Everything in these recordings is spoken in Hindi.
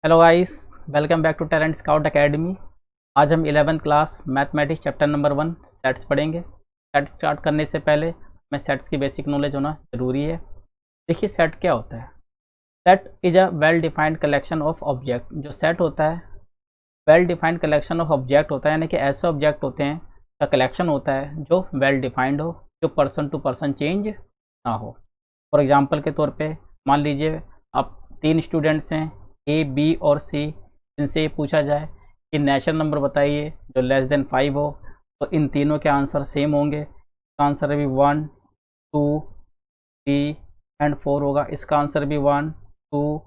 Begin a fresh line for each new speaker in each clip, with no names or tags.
Hello guys, welcome back to Talent Scout Academy. आज हम 11th class mathematics chapter number 1 sets पढ़ेंगे। सेट स्टार्ट करने से पहले हमें सेट्स की बेसिक नॉलेज होना ज़रूरी है। देखिए, सेट क्या होता है। Set is a well defined collection of object. जो सेट होता है well defined collection of object होता है, यानी कि ऐसे ऑब्जेक्ट होते हैं का कलेक्शन होता है जो वेल डिफाइंड हो, जो पर्सन टू पर्सन चेंज ना हो। फॉर एग्जाम्पल के तौर पे मान लीजिए आप 3 स्टूडेंट्स हैं, ए, बी और सी। इनसे ये पूछा जाए कि नेचुरल नंबर बताइए जो लेस देन 5 हो, तो इन तीनों के आंसर सेम होंगे। इसका आंसर भी 1, 2, 3 एंड 4 होगा। इसका आंसर भी 1, 2,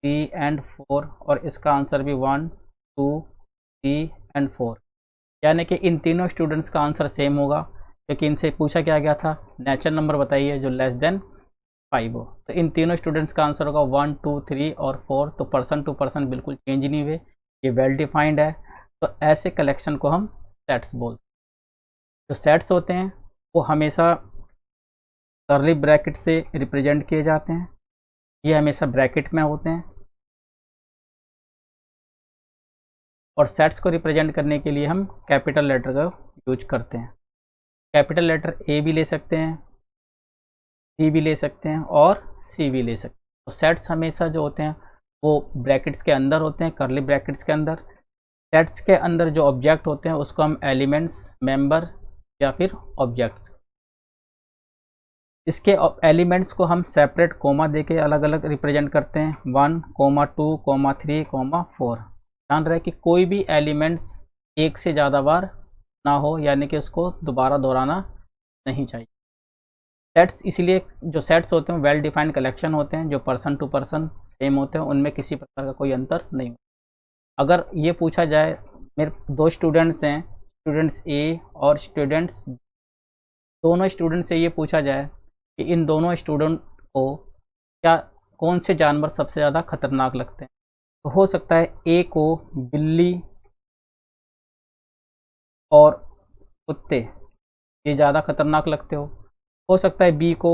3 एंड 4 और इसका आंसर भी 1, 2, 3 एंड 4। यानी कि इन तीनों स्टूडेंट्स का आंसर सेम होगा, क्योंकि इनसे पूछा क्या गया था, नेचुरल नंबर बताइए जो लेस देन 5 हो। तो इन तीनों स्टूडेंट्स का आंसर होगा 1, 2, 3 और 4। तो पर्सन टू पर्सन बिल्कुल चेंज नहीं हुए, ये वेल डिफाइंड है। तो ऐसे कलेक्शन को हम सेट्स बोलते हैं। जो सेट्स होते हैं वो हमेशा कर्ली ब्रैकेट से रिप्रेजेंट किए जाते हैं। ये हमेशा ब्रैकेट में होते हैं और सेट्स को रिप्रेजेंट करने के लिए हम कैपिटल लेटर का यूज करते हैं। कैपिटल लेटर ए भी ले सकते हैं, बी भी ले सकते हैं और सी भी ले सकते हैं। तो सेट्स हमेशा जो होते हैं वो ब्रैकेट्स के अंदर होते हैं, कर्ली ब्रैकेट्स के अंदर। सेट्स के अंदर जो ऑब्जेक्ट होते हैं उसको हम एलिमेंट्स, मेंबर या फिर ऑब्जेक्ट्स, इसके एलिमेंट्स को हम सेपरेट कोमा देके अलग अलग रिप्रेजेंट करते हैं। 1, 2, 3, 4। ध्यान रहे कि कोई भी एलिमेंट्स एक से ज़्यादा बार ना हो, यानी कि उसको दोबारा दोहराना नहीं चाहिए। सेट्स इसलिए जो सेट्स होते हैं वेल डिफाइंड कलेक्शन होते हैं, जो पर्सन टू पर्सन सेम होते हैं, उनमें किसी प्रकार का कोई अंतर नहीं होता। अगर ये पूछा जाए मेरे 2 स्टूडेंट्स हैं, स्टूडेंट्स ए और स्टूडेंट्स, दोनों स्टूडेंट से ये पूछा जाए कि इन दोनों स्टूडेंट को क्या कौन से जानवर सबसे ज़्यादा खतरनाक लगते हैं, तो हो सकता है ए को बिल्ली और कुत्ते ये ज़्यादा खतरनाक लगते हो सकता है बी को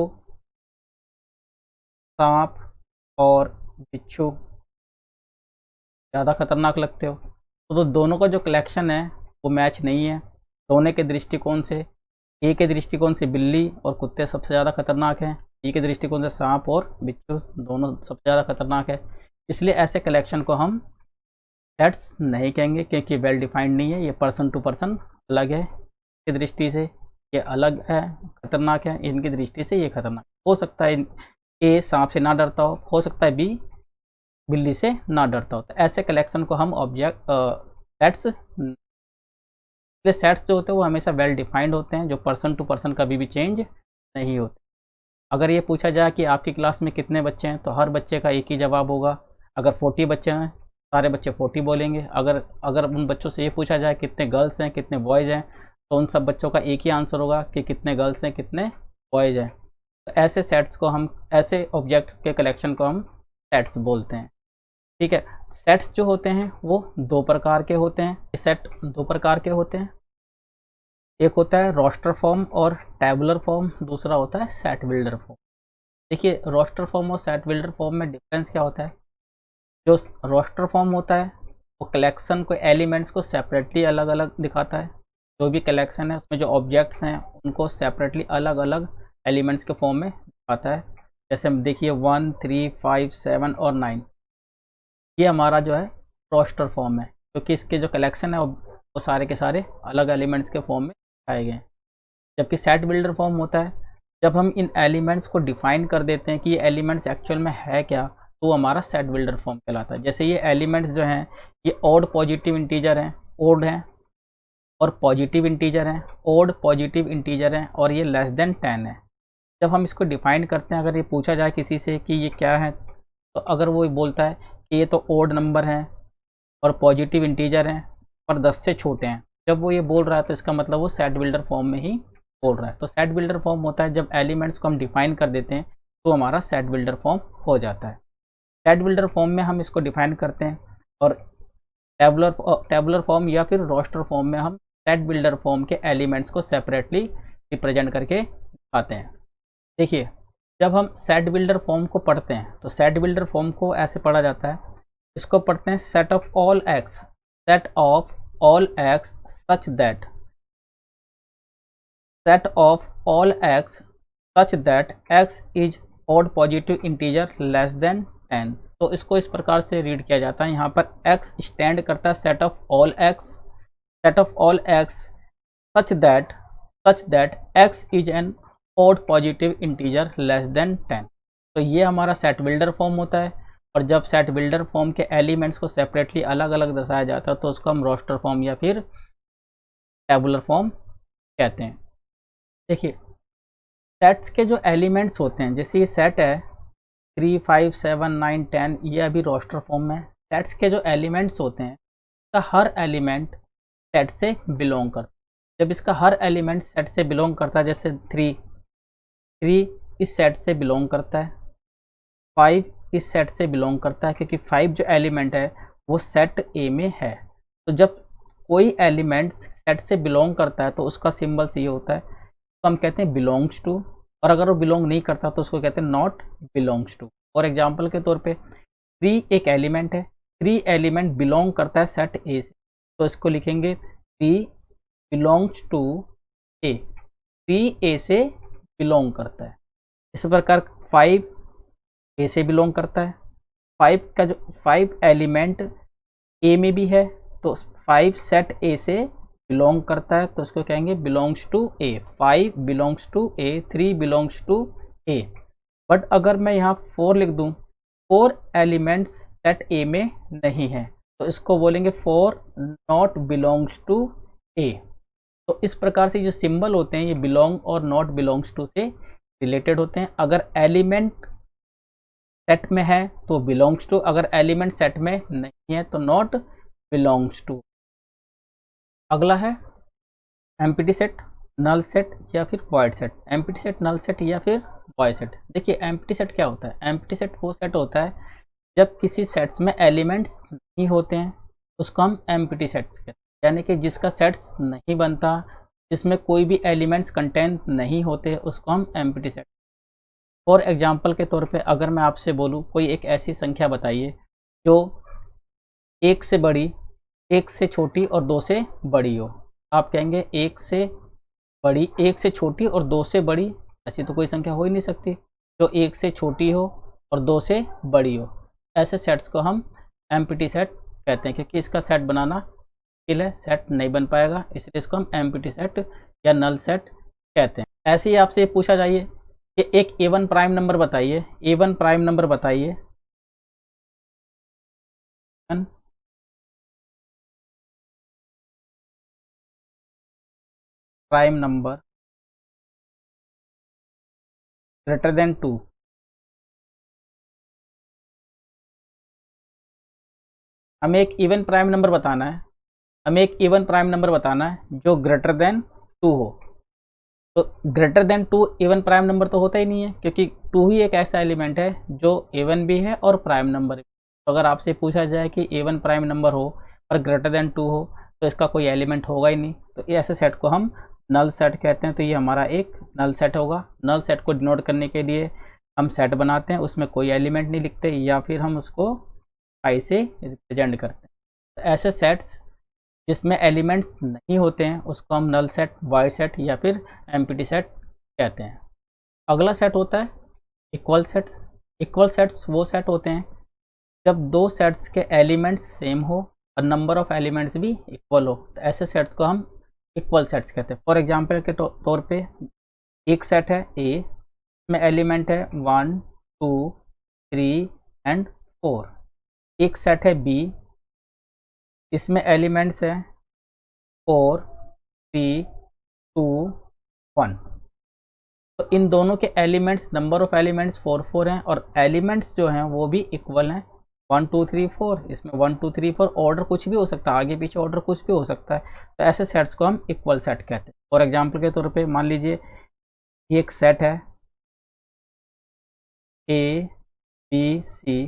सांप और बिच्छू ज़्यादा खतरनाक लगते हो। तो दोनों का जो कलेक्शन है वो मैच नहीं है। दोनों के दृष्टिकोण से, ए के दृष्टिकोण से बिल्ली और कुत्ते सबसे ज़्यादा खतरनाक हैं, बी के दृष्टिकोण से सांप और बिच्छू दोनों सबसे ज़्यादा खतरनाक है। इसलिए ऐसे कलेक्शन को हम सेट्स नहीं कहेंगे, क्योंकि वेल डिफाइंड नहीं है। ये पर्सन टू पर्सन अलग है, की दृष्टि से ये अलग है, खतरनाक है, इनकी दृष्टि से ये खतरनाक हो सकता है। ए सांप से ना डरता हो सकता है बी बिल्ली से ना डरता हो। तो ऐसे कलेक्शन को हम ऑब्जेक्ट सेट्स, इसलिए सेट्स जो होते हैं वो हमेशा वेल डिफाइंड होते हैं, जो पर्सन टू पर्सन कभी भी चेंज नहीं होते। अगर ये पूछा जाए कि आपकी क्लास में कितने बच्चे हैं, तो हर बच्चे का एक ही जवाब होगा। अगर 40 बच्चे हैं, सारे बच्चे 40 बोलेंगे। अगर अगर उन बच्चों से ये पूछा जाए कितने गर्ल्स हैं कितने बॉयज़ हैं, तो उन सब बच्चों का एक ही आंसर होगा कि कितने गर्ल्स हैं कितने बॉयज़ हैं। तो ऐसे सेट्स को हम, ऐसे ऑब्जेक्ट्स के कलेक्शन को हम सेट्स बोलते हैं। ठीक है। सेट्स जो होते हैं वो 2 प्रकार के होते हैं। सेट 2 प्रकार के होते हैं, एक होता है रोस्टर फॉर्म और टेबुलर फॉर्म, दूसरा होता है सेट बिल्डर फॉर्म। देखिए, रोस्टर फॉर्म और सेट बिल्डर फॉर्म में डिफरेंस क्या होता है। जो रोस्टर फॉर्म होता है वो कलेक्शन को, एलिमेंट्स को सेपरेटली अलग अलग दिखाता है। जो भी कलेक्शन है उसमें जो ऑब्जेक्ट्स हैं उनको सेपरेटली अलग अलग एलिमेंट्स के फॉर्म में दिखाता है। जैसे देखिए 1, 3, 5, 7 और 9, ये हमारा जो है रोस्टर फॉर्म है, क्योंकि इसके जो कलेक्शन है वो सारे के सारे अलग एलिमेंट्स के फॉर्म में दिखाए गए हैं। जबकि सेट बिल्डर फॉर्म होता है जब हम इन एलिमेंट्स को डिफाइन कर देते हैं कि ये एलिमेंट्स एक्चुअल में है क्या, तो हमारा सेट बिल्डर फॉर्म कहलाता है। जैसे ये एलिमेंट्स जो हैं ये ऑड पॉजिटिव इंटीजर हैं, ओड हैं, और पॉजिटिव इंटीजर हैं, ओड पॉजिटिव इंटीजर हैं, और ये लेस देन 10 है। जब हम इसको डिफाइन करते हैं, अगर ये पूछा जाए किसी से कि ये क्या है, तो अगर वो बोलता है कि ये तो ओड नंबर हैं और पॉजिटिव इंटीजर हैं और 10 से छोटे हैं, जब वो ये बोल रहा है तो इसका मतलब वो सेट बिल्डर फॉर्म में ही बोल रहा है। तो सेट बिल्डर फॉर्म होता है जब एलिमेंट्स को हम डिफाइन कर देते हैं तो हमारा सेट बिल्डर फॉर्म हो जाता है। सेट बिल्डर फॉर्म में हम इसको डिफाइन करते हैं, और टेबुलर फॉर्म या फिर रोस्टर फॉर्म में हम सेट बिल्डर फॉर्म के एलिमेंट्स को सेपरेटली रिप्रेजेंट करके दिखाते हैं। देखिए, जब हम सेट बिल्डर फॉर्म को पढ़ते हैं तो सेट बिल्डर फॉर्म को ऐसे पढ़ा जाता है, इसको पढ़ते हैं set of all x, set of all x such that, set of all x such that x is odd positive integer less than 10। तो इसको इस प्रकार से रीड किया जाता है, यहाँ पर x स्टैंड करता है set of all x, set of all x such that x is an odd positive integer less than 10। तो ये हमारा सेट बिल्डर फॉर्म होता है, और जब सेट बिल्डर फॉर्म के एलिमेंट्स को सेपरेटली अलग अलग दर्शाया जाता है तो उसको हम रोस्टर फॉर्म या फिर टेबुलर फॉर्म कहते हैं। देखिए सेट्स के जो एलिमेंट्स होते हैं, जैसे ये सेट है 3, 5, 7, 9, 10, ये अभी रोस्टर फॉर्म में। सेट्स के जो एलिमेंट्स होते हैं, इसका हर एलिमेंट सेट से बिलोंग करता है। जब इसका हर एलिमेंट सेट से बिलोंग करता है, जैसे 3 इस सेट से बिलोंग करता है, 5 इस सेट से बिलोंग करता है, क्योंकि 5 जो एलिमेंट है वो सेट ए में है। तो जब कोई एलिमेंट सेट से बिलोंग करता है तो उसका सिंबल्स ये होता है, तो हम कहते हैं बिलोंग्स टू, और अगर वो बिलोंग नहीं करता तो उसको कहते हैं not belongs to. For example के तौर पे 3 एक एलिमेंट है, 3 एलिमेंट बिलोंग करता है सेट ए से, तो इसको लिखेंगे 3 बिलोंग्स टू ए, 3 ए से बिलोंग करता है। इस प्रकार 5 ए से बिलोंग करता है, 5 का जो 5 एलिमेंट ए में भी है, तो 5 सेट ए से बिलोंग करता है, तो उसको कहेंगे belongs to A. 5 belongs to A, 3 belongs to A. But अगर मैं यहाँ 4 लिख दूँ, 4 एलिमेंट्स सेट ए में नहीं है, तो इसको बोलेंगे 4 नॉट बिलोंग्स टू ए। तो इस प्रकार से जो सिंबल होते हैं ये बिलोंग और नॉट बिलोंग्स टू से रिलेटेड होते हैं। अगर एलिमेंट सेट में है तो बिलोंग्स टू, अगर एलिमेंट सेट में नहीं है तो नॉट बिलोंग्स टू। अगला है एम्प्टी सेट, नल सेट या फिर void set. Empty set, null set या फिर वॉइड सेट। देखिए एम्प्टी सेट क्या होता है? एम्प्टी सेट वो सेट होता है जब किसी सेट्स में एलिमेंट्स नहीं होते हैं, उसको हम एम्प्टी सेट्स कहते हैं, यानी कि जिसका सेट्स नहीं बनता, जिसमें कोई भी एलिमेंट्स कंटेंट नहीं होते, उसको हम एम्प्टी सेट। फॉर एग्जांपल के तौर पे अगर मैं आपसे बोलूँ कोई एक ऐसी संख्या बताइए जो 1 से बड़ी, 1 से छोटी और 2 से बड़ी हो, आप कहेंगे 1 से बड़ी, 1 से छोटी और 2 से बड़ी, ऐसी तो कोई संख्या हो ही नहीं सकती जो 1 से छोटी हो और 2 से बड़ी हो। ऐसे सेट्स को हम एम्प्टी सेट कहते हैं, क्योंकि इसका सेट बनाना मुश्किल है, सेट नहीं बन पाएगा, इसलिए इसको हम एम्प्टी सेट या नल सेट कहते हैं। ऐसे ही आपसे पूछा जाइए कि एक इवन प्राइम नंबर बताइए, इवन प्राइम नंबर बताइए, प्राइम नंबर ग्रेटर देन 2। हमें एक इवन प्राइम नंबर बताना है, हमें एक इवन प्राइम नंबर बताना है जो ग्रेटर देन 2 हो। तो greater than 2 even prime number तो होता ही नहीं है, क्योंकि 2 ही एक ऐसा एलिमेंट है जो इवन भी है और प्राइम नंबर भी। तो अगर आपसे पूछा जाए कि इवन प्राइम नंबर हो और ग्रेटर देन 2 हो तो इसका कोई एलिमेंट होगा ही नहीं, तो ऐसे सेट को हम नल सेट कहते हैं। तो ये हमारा एक नल सेट होगा। नल सेट को डिनोट करने के लिए हम सेट बनाते हैं, उसमें कोई एलिमेंट नहीं लिखते, या फिर हम उसको आई से रिप्रेजेंट करते हैं। तो ऐसे सेट्स जिसमें एलिमेंट्स नहीं होते हैं उसको हम नल सेट, वॉइड सेट या फिर एम्प्टी सेट कहते हैं। अगला सेट होता है इक्वल सेट्स। इक्वल सेट्स वो सेट होते हैं जब दो सेट्स के एलिमेंट्स सेम हो और नंबर ऑफ एलिमेंट्स भी इक्वल हो, तो ऐसे सेट्स को हम इक्वल सेट्स कहते हैं। फॉर एग्जांपल के तौर पे एक सेट है ए, में एलिमेंट है 1, 2, 3 एंड 4। एक सेट है बी, इसमें एलिमेंट्स हैं 4, 3, 2, 1। तो इन दोनों के एलिमेंट्स, नंबर ऑफ एलिमेंट्स 4 4 हैं, और एलिमेंट्स जो हैं वो भी इक्वल हैं 1 2 3 4। इसमें 1 2 3 4 ऑर्डर कुछ भी हो सकता है, आगे पीछे ऑर्डर कुछ भी हो सकता है। तो ऐसे सेट्स को हम इक्वल सेट कहते हैं। फॉर एग्जाम्पल के तौर पे मान लीजिए ये एक सेट है ए बी सी,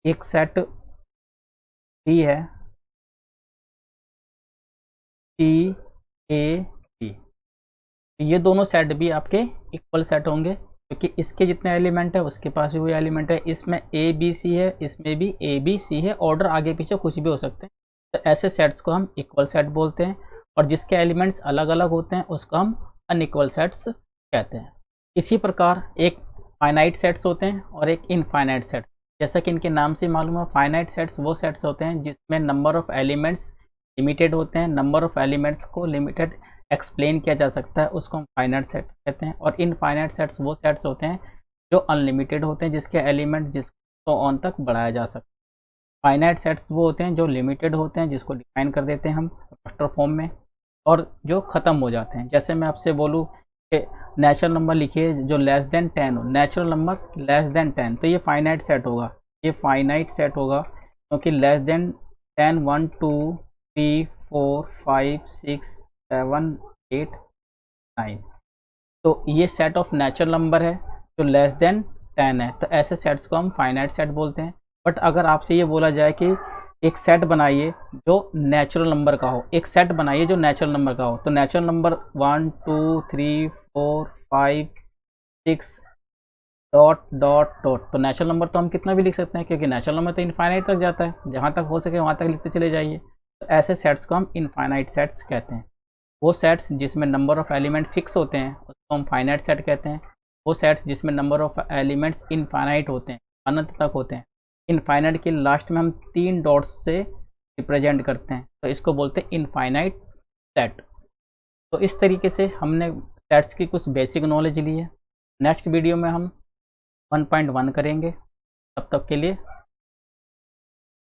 एक सेट बी है सी ए बी। ये दोनों सेट भी आपके इक्वल सेट होंगे, क्योंकि इसके जितने एलिमेंट है उसके पास भी वही एलिमेंट है, इसमें ए बी सी है, इसमें भी ए बी सी है, ऑर्डर आगे पीछे कुछ भी हो सकते हैं। तो ऐसे सेट्स को हम इक्वल सेट बोलते हैं, और जिसके एलिमेंट्स अलग अलग होते हैं उसको हम अनइक्वल सेट्स कहते हैं। इसी प्रकार एक फाइनाइट सेट्स होते हैं और एक इनफाइनाइट सेट्स। जैसा कि इनके नाम से मालूम है, फाइनाइट सेट्स वो सेट्स होते हैं जिसमें नंबर ऑफ एलिमेंट्स लिमिटेड होते हैं, नंबर ऑफ एलिमेंट्स को लिमिटेड एक्सप्लेन किया जा सकता है, उसको हम फाइनाइट सेट्स कहते हैं। और इनफाइनाइट सेट्स वो सेट्स होते हैं जो अनलिमिटेड होते हैं, जिसके एलिमेंट जिसको ऑन तक बढ़ाया जा सकता है। फाइनाइट सेट्स वो होते हैं जो लिमिटेड होते हैं, जिसको डिफाइन कर देते हैं हम रास्टर फॉर्म में, और जो ख़त्म हो जाते हैं। जैसे मैं आपसे बोलूँ कि नेचुरल नंबर लिखिए जो लेस देन 10 हो, नेचुरल नंबर लेस देन 10, तो ये फाइनाइट सेट होगा, ये फाइनाइट सेट होगा, क्योंकि लेस देन 10 1 2 3 4 5 6 7 8 9, तो ये सेट ऑफ नेचुरल नंबर है जो लेस देन 10 है, तो ऐसे सेट्स को हम फाइनाइट सेट बोलते हैं। बट अगर आपसे ये बोला जाए कि एक सेट बनाइए जो नेचुरल नंबर का हो, एक सेट बनाइए जो नेचुरल नंबर का हो, तो natural number 1 2 3 4 5 6 dot dot dot, तो नेचुरल नंबर तो हम कितना भी लिख सकते हैं, क्योंकि नेचुरल नंबर तो इनफाइनाइट तक जाता है, जहाँ तक हो सके वहाँ तक लिखते चले जाइए। तो ऐसे सेट्स को हम इनफाइनाइट सेट्स कहते हैं। वो सेट्स जिसमें नंबर ऑफ एलिमेंट फिक्स होते हैं उसको हम फाइनाइट सेट कहते हैं। वो सेट्स जिसमें नंबर ऑफ एलिमेंट्स इनफाइनाइट होते हैं, अनंत तक होते हैं, इनफाइनाइट के लास्ट में हम 3 डॉट्स से रिप्रेजेंट करते हैं, तो इसको बोलते हैं इनफाइनाइट सेट। तो इस तरीके से हमने सेट्स की कुछ बेसिक नॉलेज ली है। नेक्स्ट वीडियो में हम 1.1 करेंगे। तब तक के लिए